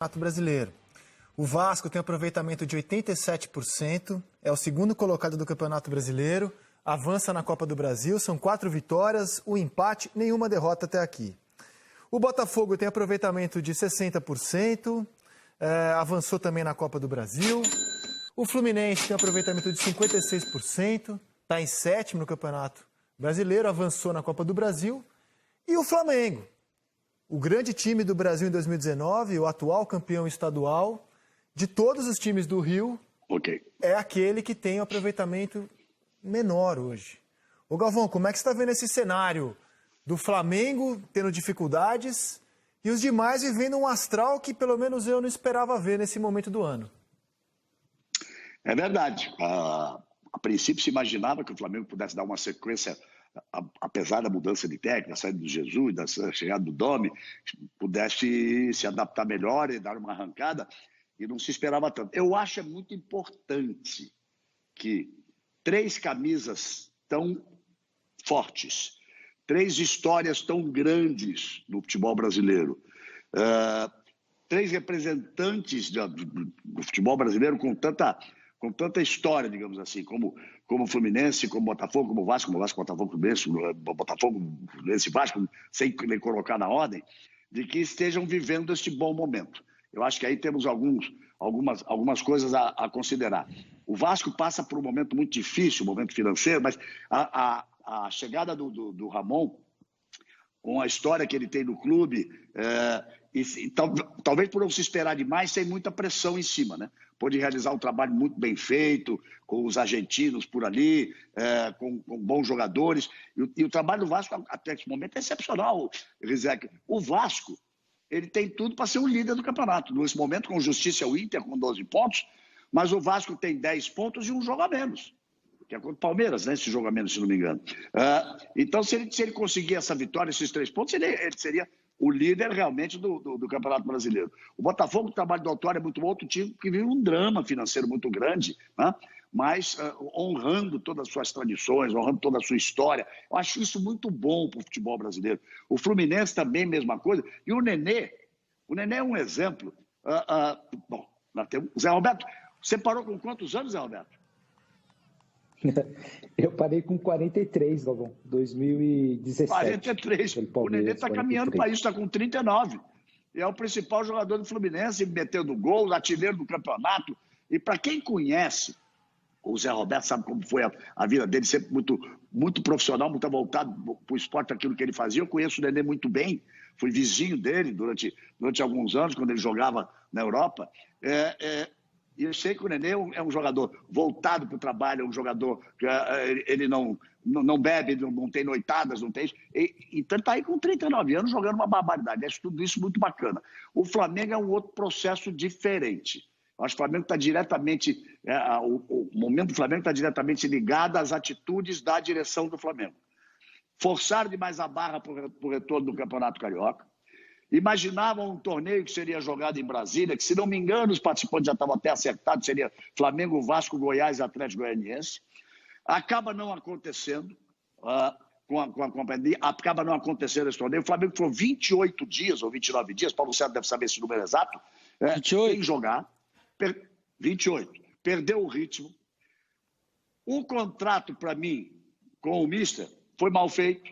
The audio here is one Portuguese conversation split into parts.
Campeonato Brasileiro. O Vasco tem aproveitamento de 87%, é o segundo colocado do Campeonato Brasileiro, avança na Copa do Brasil, são 4 vitórias, um empate, nenhuma derrota até aqui. O Botafogo tem aproveitamento de 60%, avançou também na Copa do Brasil. O Fluminense tem aproveitamento de 56%, está em 7º no Campeonato Brasileiro, avançou na Copa do Brasil. E o Flamengo, o grande time do Brasil em 2019, o atual campeão estadual, de todos os times do Rio, é aquele que tem o aproveitamento menor hoje. Ô Galvão, como é que você está vendo esse cenário do Flamengo tendo dificuldades e os demais vivendo um astral que pelo menos eu não esperava ver nesse momento do ano? É verdade. A princípio se imaginava que o Flamengo pudesse dar uma sequência, apesar da mudança de técnica, da saída do Jesus, da chegada do Domi, pudesse se adaptar melhor e dar uma arrancada, e não se esperava tanto. Eu acho muito importante que 3 camisas tão fortes, 3 histórias tão grandes no futebol brasileiro, 3 representantes do futebol brasileiro com tanta história, digamos assim, como o Fluminense, como o Botafogo, como o Vasco, Botafogo, Fluminense, Botafogo, Fluminense e Vasco, sem nem colocar na ordem, de que estejam vivendo este bom momento. Eu acho que aí temos algumas coisas a considerar. O Vasco passa por um momento muito difícil, um momento financeiro, mas a chegada do Ramon, com a história que ele tem no clube, talvez por não se esperar demais, tem muita pressão em cima, né? Pôde realizar um trabalho muito bem feito, com os argentinos por ali, com bons jogadores. E o trabalho do Vasco, até esse momento, é excepcional, Rizek. O Vasco, ele tem tudo para ser o líder do campeonato. Nesse momento, com justiça, é o Inter, com 12 pontos, mas o Vasco tem 10 pontos e um jogo a menos, que é contra o Palmeiras, né? Esse jogo a menos, se não me engano. Então, se ele conseguir essa vitória, esses 3 pontos, ele seria o líder realmente do Campeonato Brasileiro. O Botafogo, o trabalho do Autório é muito bom, outro time que vive um drama financeiro muito grande, né? Mas honrando todas as suas tradições, honrando toda a sua história. Eu acho isso muito bom para o futebol brasileiro. O Fluminense também, mesma coisa. E o Nenê é um exemplo. Bom, nós temos... Zé Roberto, você parou com quantos anos, Zé Roberto? Eu parei com 43, Galvão, 2017. 43. O Nenê está caminhando para isso, está com 39. E é o principal jogador do Fluminense, metendo gols, artilheiro do campeonato. E para quem conhece, o Zé Roberto sabe como foi a vida dele, sempre muito profissional, muito voltado para o esporte, aquilo que ele fazia. Eu conheço o Nenê muito bem, fui vizinho dele durante alguns anos, quando ele jogava na Europa. E eu sei que o Nenê é um jogador voltado para o trabalho, é um jogador que ele não bebe, não tem noitadas, não tem isso. Então ele está aí com 39 anos jogando uma barbaridade. Acho tudo isso muito bacana. O Flamengo é um outro processo diferente. Eu acho que o Flamengo está diretamente... o momento do Flamengo está diretamente ligado às atitudes da direção do Flamengo. Forçaram demais a barra para o retorno do Campeonato Carioca. Imaginavam um torneio que seria jogado em Brasília, que, se não me engano, os participantes já estavam até acertados, seria Flamengo, Vasco, Goiás e Atlético Goianiense. Acaba não acontecendo, com a companhia, acaba não acontecendo esse torneio. O Flamengo ficou 28 dias ou 29 dias, Paulo César deve saber esse número exato, 28. Sem jogar. 28. Perdeu o ritmo. O contrato, para mim, com o Mister, foi mal feito,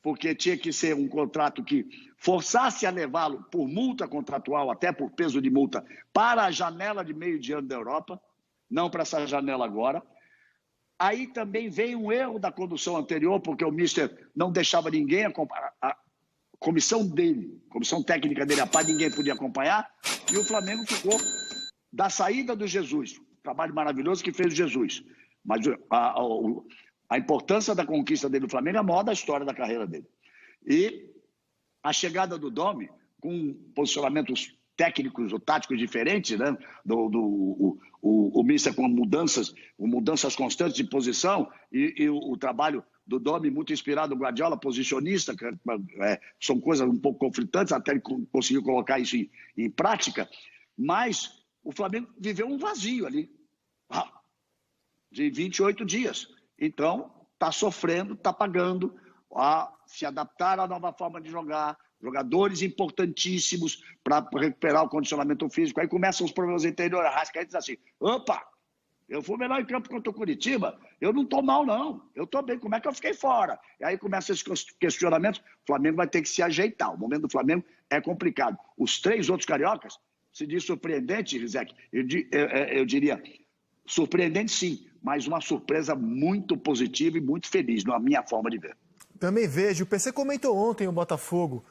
porque tinha que ser um contrato que forçasse a levá-lo por multa contratual, até por peso de multa, para a janela de meio de ano da Europa, não para essa janela agora. Aí também veio um erro da condução anterior, porque o Mister não deixava ninguém acompanhar. A comissão dele, comissão técnica dele, ninguém podia acompanhar, e o Flamengo ficou da saída do Jesus. Trabalho maravilhoso que fez o Jesus. Mas a importância da conquista dele no Flamengo é a maior da história da carreira dele. E a chegada do Domi, com posicionamentos técnicos ou táticos diferentes, né? O Mister com mudanças constantes de posição e o trabalho do Domi muito inspirado no Guardiola, posicionista, são coisas um pouco conflitantes, até ele conseguiu colocar isso em prática, mas o Flamengo viveu um vazio ali, de 28 dias. Então, está sofrendo, está pagando a se adaptar à nova forma de jogar, jogadores importantíssimos para recuperar o condicionamento físico. Aí começam os problemas interiores. A Arrascaeta diz assim, opa, eu fui melhor em campo contra o Curitiba, eu não estou mal, não. Eu estou bem, como é que eu fiquei fora? E aí começam esses questionamentos, o Flamengo vai ter que se ajeitar. O momento do Flamengo é complicado. Os 3 outros cariocas, se diz surpreendente, Rizek, eu diria, surpreendente sim, mas uma surpresa muito positiva e muito feliz, na minha forma de ver. Também vejo, o PC comentou ontem o Botafogo.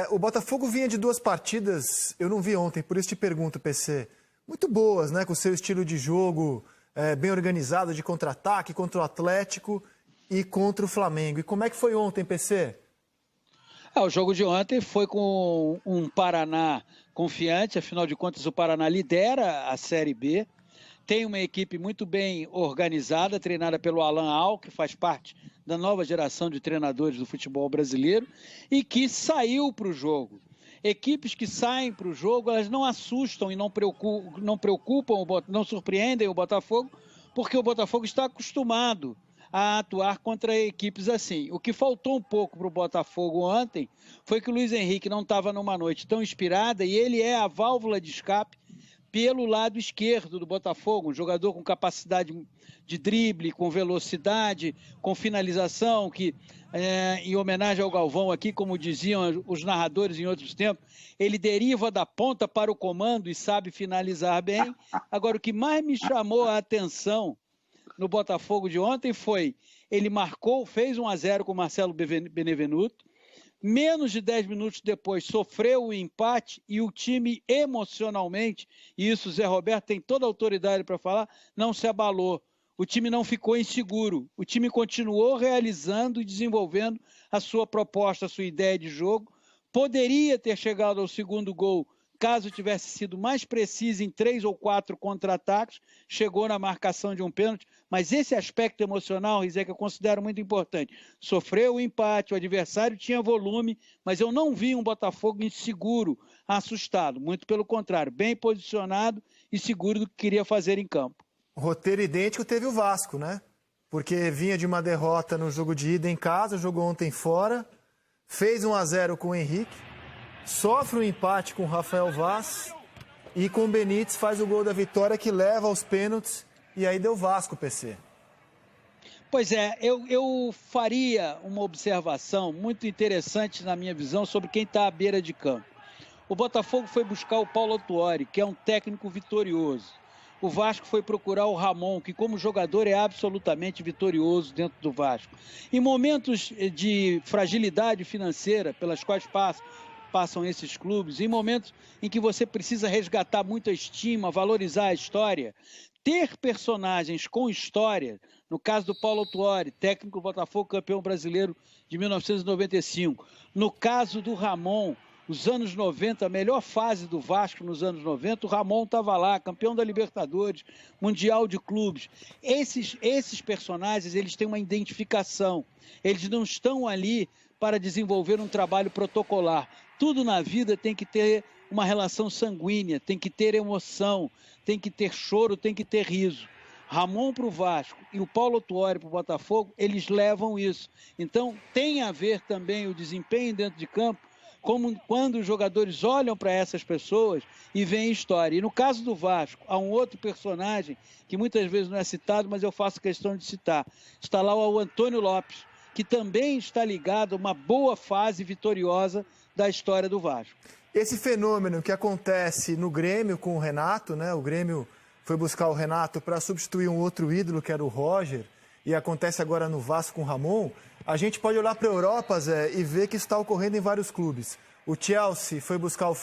O Botafogo vinha de 2 partidas, eu não vi ontem, por isso te pergunto, PC, muito boas, né, com o seu estilo de jogo bem organizado, de contra-ataque, contra o Atlético e contra o Flamengo. E como é que foi ontem, PC? O jogo de ontem foi com um Paraná confiante, afinal de contas o Paraná lidera a Série B, tem uma equipe muito bem organizada, treinada pelo Alan Al, que faz parte da nova geração de treinadores do futebol brasileiro, e que saiu para o jogo. Equipes que saem para o jogo, elas não assustam e não surpreendem o Botafogo, porque o Botafogo está acostumado a atuar contra equipes assim. O que faltou um pouco para o Botafogo ontem foi que o Luiz Henrique não estava numa noite tão inspirada e ele é a válvula de escape pelo lado esquerdo do Botafogo, um jogador com capacidade de drible, com velocidade, com finalização, que em homenagem ao Galvão aqui, como diziam os narradores em outros tempos, ele deriva da ponta para o comando e sabe finalizar bem. Agora, o que mais me chamou a atenção no Botafogo de ontem foi, ele marcou, fez 1-0 com o Marcelo Benevenuto, menos de 10 minutos depois sofreu o empate e o time emocionalmente, e isso o Zé Roberto tem toda a autoridade para falar, não se abalou. O time não ficou inseguro, o time continuou realizando e desenvolvendo a sua proposta, a sua ideia de jogo. Poderia ter chegado ao segundo gol caso tivesse sido mais preciso em 3 ou 4 contra-ataques, chegou na marcação de um pênalti, mas esse aspecto emocional, Rizek, eu considero muito importante. Sofreu o empate, o adversário tinha volume, mas eu não vi um Botafogo inseguro, assustado, muito pelo contrário, bem posicionado e seguro do que queria fazer em campo. Roteiro idêntico teve o Vasco, né? Porque vinha de uma derrota no jogo de ida em casa, jogou ontem fora, fez 1-0 com o Henrique, sofre um empate com o Rafael Vaz e com o Benítez faz o gol da vitória que leva aos pênaltis e aí deu Vasco, PC. Pois é, eu faria uma observação muito interessante na minha visão sobre quem está à beira de campo. O Botafogo foi buscar o Paulo Autuori, que é um técnico vitorioso. O Vasco foi procurar o Ramon, que como jogador é absolutamente vitorioso dentro do Vasco. Em momentos de fragilidade financeira pelas quais passam esses clubes, em momentos em que você precisa resgatar muito a estima, valorizar a história, ter personagens com história, no caso do Paulo Autuori, técnico do Botafogo, campeão brasileiro de 1995, no caso do Ramon, os anos 90, a melhor fase do Vasco nos anos 90, o Ramon estava lá, campeão da Libertadores, Mundial de Clubes. Esses personagens, eles têm uma identificação, eles não estão ali para desenvolver um trabalho protocolar. Tudo na vida tem que ter uma relação sanguínea, tem que ter emoção, tem que ter choro, tem que ter riso. Ramon para o Vasco e o Paulo Autuori para o Botafogo, eles levam isso. Então, tem a ver também o desempenho dentro de campo, como quando os jogadores olham para essas pessoas e veem história. E no caso do Vasco, há um outro personagem que muitas vezes não é citado, mas eu faço questão de citar. Está lá o Antônio Lopes, que também está ligado a uma boa fase vitoriosa da história do Vasco. Esse fenômeno que acontece no Grêmio com o Renato, né? O Grêmio foi buscar o Renato para substituir um outro ídolo, que era o Roger, e acontece agora no Vasco com o Ramon. A gente pode olhar para a Europa, Zé, e ver que isso está ocorrendo em vários clubes. O Chelsea foi buscar o